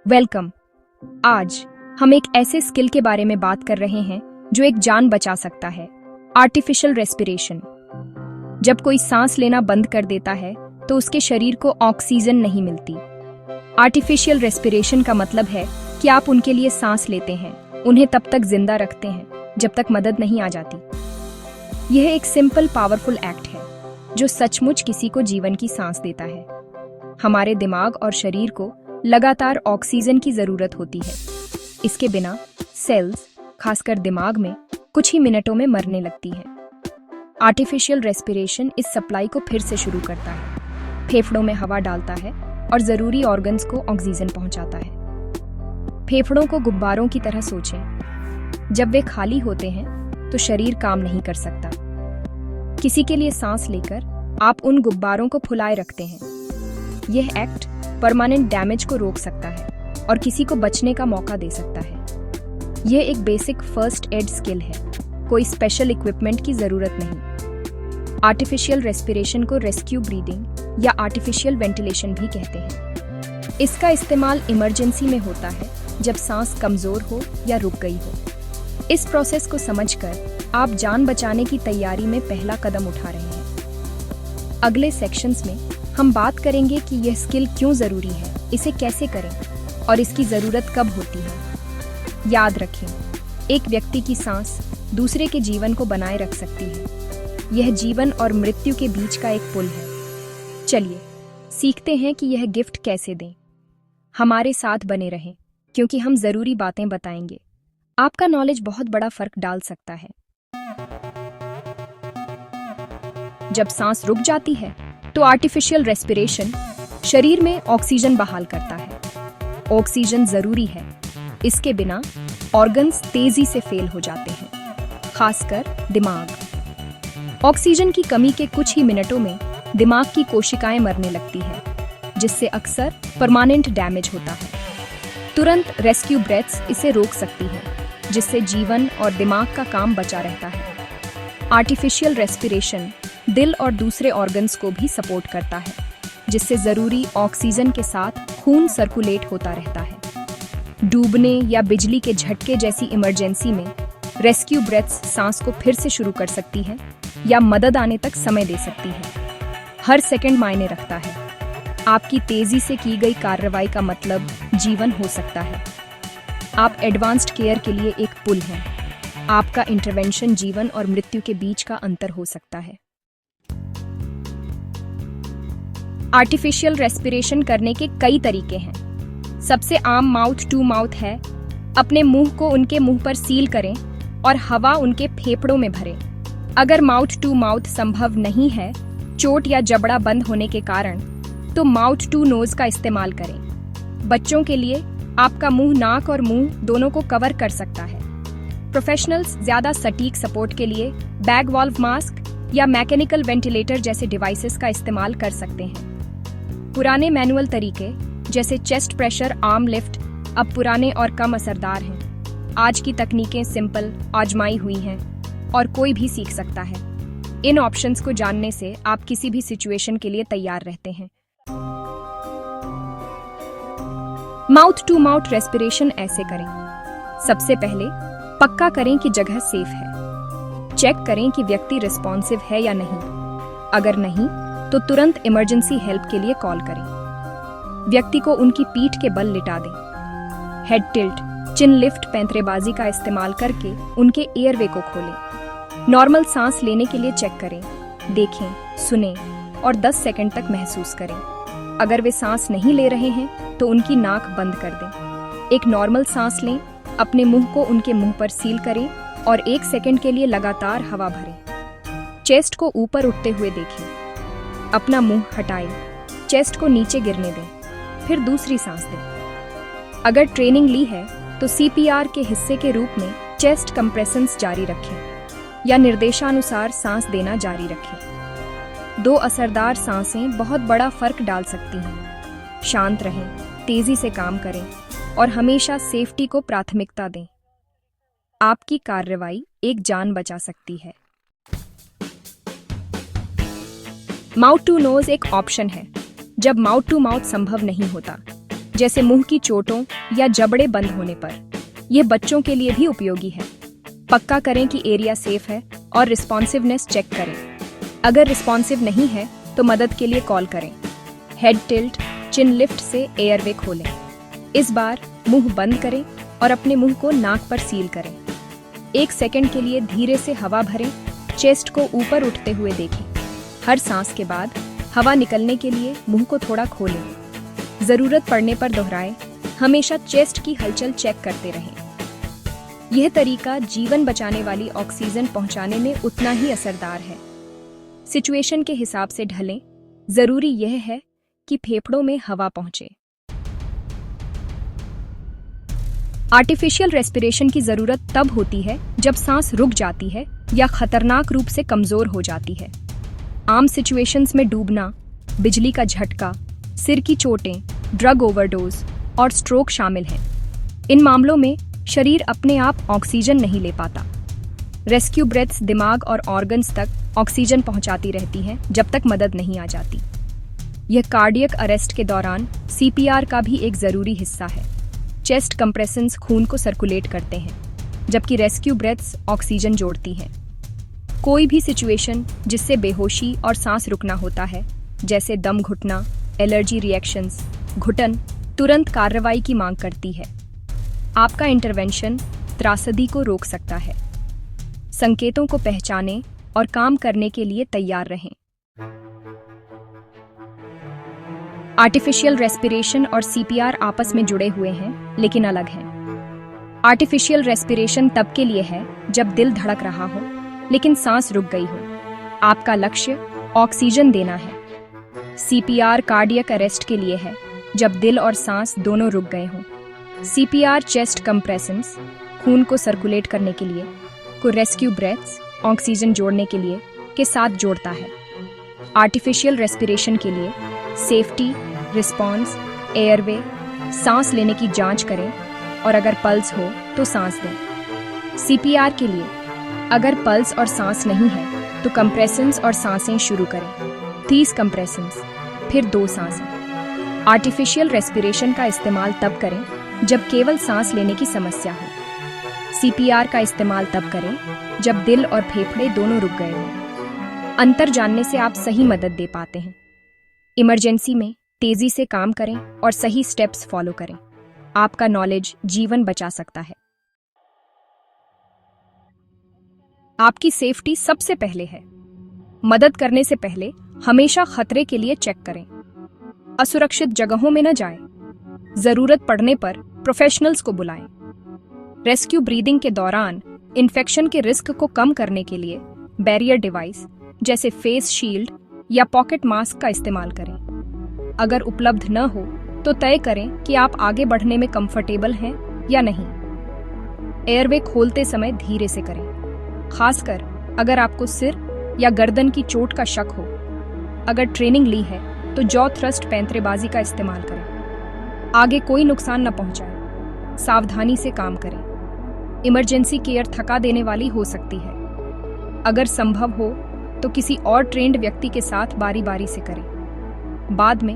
Welcome. आज हम एक ऐसे स्किल के बारे में बात कर रहे हैं जो एक जान बचा सकता है, आर्टिफिशियल रेस्पिरेशन। जब कोई सांस लेना बंद कर देता है तो उसके शरीर को ऑक्सीजन नहीं मिलती। आर्टिफिशियल रेस्पिरेशन का मतलब है कि आप उनके लिए सांस लेते हैं, उन्हें तब तक जिंदा रखते हैं जब तक मदद नहीं आ जाती। यह एक सिंपल पावरफुल एक्ट है जो सचमुच किसी को जीवन की सांस देता है। हमारे दिमाग और शरीर को लगातार ऑक्सीजन की जरूरत होती है। इसके बिना सेल्स, खासकर दिमाग में, कुछ ही मिनटों में मरने लगती हैं। आर्टिफिशियल रेस्पिरेशन इस सप्लाई को फिर से शुरू करता है, फेफड़ों में हवा डालता है और जरूरी ऑर्गन्स को ऑक्सीजन पहुंचाता है। फेफड़ों को गुब्बारों की तरह सोचें। जब वे खाली होते हैं तो शरीर काम नहीं कर सकता। किसी के लिए सांस लेकर आप उन गुब्बारों को फुलाए रखते हैं। यह एक्ट परमानेंट डैमेज को रोक सकता है और किसी को बचने का मौका दे सकता है। यह एक बेसिक फर्स्ट एड स्किल है, कोई स्पेशल इक्विपमेंट की जरूरत नहीं। आर्टिफिशियल रेस्पिरेशन को रेस्क्यू ब्रीदिंग या आर्टिफिशियल वेंटिलेशन भी कहते हैं। इसका इस्तेमाल इमरजेंसी में होता है जब सांस कमजोर हो या रुक गई हो। इस प्रोसेस को समझकर आप जान बचाने की तैयारी में पहला कदम उठा रहे हैं। अगले सेक्शंस में हम बात करेंगे कि यह स्किल क्यों जरूरी है, इसे कैसे करें और इसकी जरूरत कब होती है। याद रखें, एक व्यक्ति की सांस दूसरे के जीवन को बनाए रख सकती है। यह जीवन और मृत्यु के बीच का एक पुल है। चलिए सीखते हैं कि यह गिफ्ट कैसे दें। हमारे साथ बने रहें क्योंकि हम जरूरी बातें बताएंगे। आपका नॉलेज बहुत बड़ा फर्क डाल सकता है। जब सांस रुक जाती है तो आर्टिफिशियल रेस्पिरेशन शरीर में ऑक्सीजन बहाल करता है। ऑक्सीजन जरूरी है, इसके बिना ऑर्गन्स तेजी से फेल हो जाते हैं, खासकर दिमाग। ऑक्सीजन की कमी के कुछ ही मिनटों में दिमाग की कोशिकाएं मरने लगती है, जिससे अक्सर परमानेंट डैमेज होता है। तुरंत रेस्क्यू ब्रेथ्स इसे रोक सकती हैं, जिससे जीवन और दिमाग का काम बचा रहता है। आर्टिफिशियल रेस्पिरेशन दिल और दूसरे ऑर्गन्स को भी सपोर्ट करता है, जिससे जरूरी ऑक्सीजन के साथ खून सर्कुलेट होता रहता है। डूबने या बिजली के झटके जैसी इमरजेंसी में रेस्क्यू ब्रेथ्स सांस को फिर से शुरू कर सकती है या मदद आने तक समय दे सकती है। हर सेकंड मायने रखता है। आपकी तेजी से की गई कार्रवाई का मतलब जीवन हो सकता है। आप एडवांस्ड केयर के लिए एक पुल हैं। आपका इंटरवेंशन जीवन और मृत्यु के बीच का अंतर हो सकता है। आर्टिफिशियल रेस्पिरेशन करने के कई तरीके हैं। सबसे आम माउथ टू माउथ है। अपने मुंह को उनके मुंह पर सील करें और हवा उनके फेफड़ों में भरें। अगर माउथ टू माउथ संभव नहीं है, चोट या जबड़ा बंद होने के कारण, तो माउथ टू नोज का इस्तेमाल करें। बच्चों के लिए आपका मुंह नाक और मुंह दोनों को कवर कर सकता है। प्रोफेशनल्स ज्यादा सटीक सपोर्ट के लिए बैग वॉल्व मास्क या मैकेनिकल वेंटिलेटर जैसे डिवाइसेस का इस्तेमाल कर सकते हैं। पुराने मैनुअल तरीके जैसे चेस्ट प्रेशर आर्म लिफ्ट अब पुराने और कम असरदार हैं। आज की तकनीकें सिंपल, आजमाई हुई हैं और कोई भी सीख सकता है। इन ऑप्शंस को जानने से आप किसी भी सिचुएशन के लिए तैयार रहते हैं। माउथ टू माउथ रेस्पिरेशन ऐसे करें। सबसे पहले पक्का करें कि जगह सेफ है। चेक करें कि व्यक्ति रिस्पॉन्सिव है या नहीं। अगर नहीं तो तुरंत इमरजेंसी हेल्प के लिए कॉल करें। व्यक्ति को उनकी पीठ के बल लिटा दें। हेड टिल्ट, चिन लिफ्ट, पैंतरेबाजी का इस्तेमाल करके उनके एयरवे को खोलें। नॉर्मल सांस लेने के लिए चेक करें, देखें, सुनें और 10 सेकंड तक महसूस करें। अगर वे सांस नहीं ले रहे हैं तो उनकी नाक बंद कर दें। एक नॉर्मल सांस लें, अपने मुंह को उनके मुंह पर सील करें और 1 सेकंड के लिए लगातार हवा भरें। चेस्ट को ऊपर उठते हुए देखें। अपना मुंह हटाएं, चेस्ट को नीचे गिरने दें, फिर दूसरी सांस दें। अगर ट्रेनिंग ली है तो सीपीआर के हिस्से के रूप में चेस्ट कंप्रेशंस जारी रखें या निर्देशानुसार सांस देना जारी रखें। 2 असरदार सांसें बहुत बड़ा फर्क डाल सकती हैं। शांत रहें, तेजी से काम करें और हमेशा सेफ्टी को प्राथमिकता दें। आपकी कार्रवाई एक जान बचा सकती है। माउथ टू नोज एक ऑप्शन है जब माउथ टू माउथ संभव नहीं होता। जैसे मुंह की चोटों या जबड़े बंद होने पर। यह बच्चों के लिए भी उपयोगी है। पक्का करें कि एरिया सेफ है और रिस्पॉन्सिवनेस चेक करें। अगर रिस्पॉन्सिव नहीं है तो मदद के लिए कॉल करें। हेड टिल्ट, चिन लिफ्ट से एयरवे खोलें। इस बार मुंह बंद करें और अपने मुंह को नाक पर सील करें। 1 सेकंड के लिए धीरे से हवा भरें, चेस्ट को ऊपर उठते हुए देखें। हर सांस के बाद हवा निकलने के लिए मुंह को थोड़ा खोलें। जरूरत पड़ने पर दोहराएं। हमेशा चेस्ट की हलचल चेक करते रहें। यह तरीका जीवन बचाने वाली ऑक्सीजन पहुंचाने में उतना ही असरदार है। सिचुएशन के हिसाब से ढलें। जरूरी यह है कि फेफड़ों में हवा पहुंचे। आर्टिफिशियल रेस्पिरेशन की जरूरत तब होती है जब सांस रुक जाती है या खतरनाक रूप से कमजोर हो जाती है। आम सिचुएशंस में डूबना, बिजली का झटका, सिर की चोटें, ड्रग ओवरडोज और स्ट्रोक शामिल हैं। इन मामलों में शरीर अपने आप ऑक्सीजन नहीं ले पाता। रेस्क्यू ब्रेथ्स दिमाग और ऑर्गन्स तक ऑक्सीजन पहुंचाती रहती हैं जब तक मदद नहीं आ जाती। यह कार्डियक अरेस्ट के दौरान सीपीआर का भी एक जरूरी हिस्सा है। चेस्ट कंप्रेशंस खून को सर्कुलेट करते हैं, जबकि रेस्क्यू ब्रेथ्स ऑक्सीजन जोड़ती हैं। कोई भी सिचुएशन जिससे बेहोशी और सांस रुकना होता है, जैसे दम घुटना, एलर्जी रिएक्शंस, घुटन, तुरंत कार्रवाई की मांग करती है। आपका इंटरवेंशन त्रासदी को रोक सकता है। संकेतों को पहचानें और काम करने के लिए तैयार रहें। आर्टिफिशियल रेस्पिरेशन और सीपीआर आपस में जुड़े हुए हैं, लेकिन अलग हैं। आर्टिफिशियल रेस्पिरेशन तब के लिए है जब दिल धड़क रहा हो, लेकिन सांस रुक गई हो। आपका लक्ष्य ऑक्सीजन देना है। सीपीआर कार्डियक अरेस्ट के लिए है, जब दिल और सांस दोनों रुक गए हों। सीपीआर चेस्ट कंप्रेशंस, खून को सर्कुलेट करने के लिए, को रेस्क्यू ब्रेथ्स, ऑक्सीजन जोड़ने के लिए के साथ जोड़ता है। आर्टिफिशियल रेस्पिरेशन के लिए सेफ्टी, रिस्पॉन्स, एयरवे, सांस लेने की जांच करें और अगर पल्स हो तो सांस दें। सीपीआर के लिए अगर पल्स और सांस नहीं है तो कंप्रेशंस और सांसें शुरू करें। 30 कंप्रेशंस, फिर 2 सांसें। आर्टिफिशियल रेस्पिरेशन का इस्तेमाल तब करें जब केवल सांस लेने की समस्या हो। सीपीआर का इस्तेमाल तब करें जब दिल और फेफड़े दोनों रुक गए हों। अंतर जानने से आप सही मदद दे पाते हैं। इमरजेंसी में तेजी से काम करें और सही स्टेप्स फॉलो करें। आपका नॉलेज जीवन बचा सकता है। आपकी सेफ्टी सबसे पहले है। मदद करने से पहले हमेशा खतरे के लिए चेक करें। असुरक्षित जगहों में न जाएं। जरूरत पड़ने पर प्रोफेशनल्स को बुलाएं। रेस्क्यू ब्रीदिंग के दौरान इन्फेक्शन के रिस्क को कम करने के लिए बैरियर डिवाइस जैसे फेस शील्ड या पॉकेट मास्क का इस्तेमाल करें। अगर उपलब्ध न हो तो तय करें कि आप आगे बढ़ने में कंफर्टेबल हैं या नहीं। एयरवे खोलते समय धीरे से करें, खासकर अगर आपको सिर या गर्दन की चोट का शक हो। अगर ट्रेनिंग ली है तो जॉ थ्रस्ट पैंतरेबाजी का इस्तेमाल करें। आगे कोई नुकसान न पहुंचाए। सावधानी से काम करें। इमरजेंसी केयर थका देने वाली हो सकती है। अगर संभव हो तो किसी और ट्रेंड व्यक्ति के साथ बारी बारी से करें। बाद में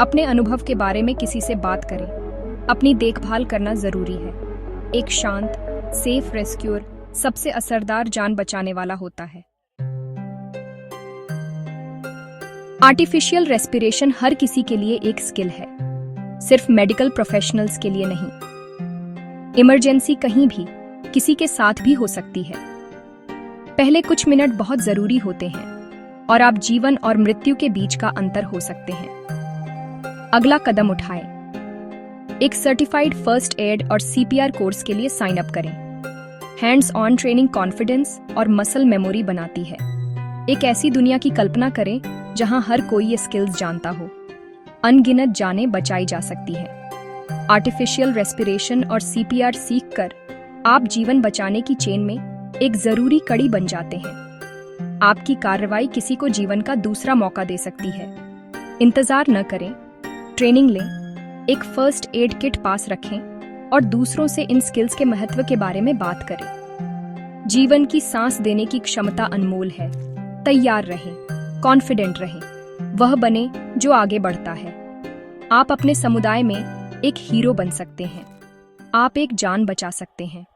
अपने अनुभव के बारे में किसी से बात करें। अपनी देखभाल करना जरूरी है। एक शांत, सेफ रेस्क्यूअर सबसे असरदार जान बचाने वाला होता है। आर्टिफिशियल रेस्पिरेशन हर किसी के लिए एक स्किल है, सिर्फ मेडिकल प्रोफेशनल्स के लिए नहीं। इमरजेंसी कहीं भी किसी के साथ भी हो सकती है। पहले कुछ मिनट बहुत जरूरी होते हैं और आप जीवन और मृत्यु के बीच का अंतर हो सकते हैं। अगला कदम उठाएं। एक सर्टिफाइड फर्स्ट एड और सीपीआर कोर्स के लिए साइन अप करें। हैंड्स ऑन ट्रेनिंग कॉन्फिडेंस और मसल मेमोरी बनाती है। एक ऐसी दुनिया की कल्पना करें जहां हर कोई ये स्किल्स जानता हो। अनगिनत जानें बचाई जा सकती हैं। आर्टिफिशियल रेस्पिरेशन और सीपीआर सीखकर आप जीवन बचाने की चेन में एक जरूरी कड़ी बन जाते हैं। आपकी कार्रवाई किसी को जीवन का दूसरा मौका दे सकती है। इंतजार न करें, ट्रेनिंग लें, एक फर्स्ट एड किट पास रखें और दूसरों से इन स्किल्स के महत्व के बारे में बात करें। जीवन की सांस देने की क्षमता अनमोल है। तैयार रहें, कॉन्फिडेंट रहें, वह बने जो आगे बढ़ता है। आप अपने समुदाय में एक हीरो बन सकते हैं। आप एक जान बचा सकते हैं।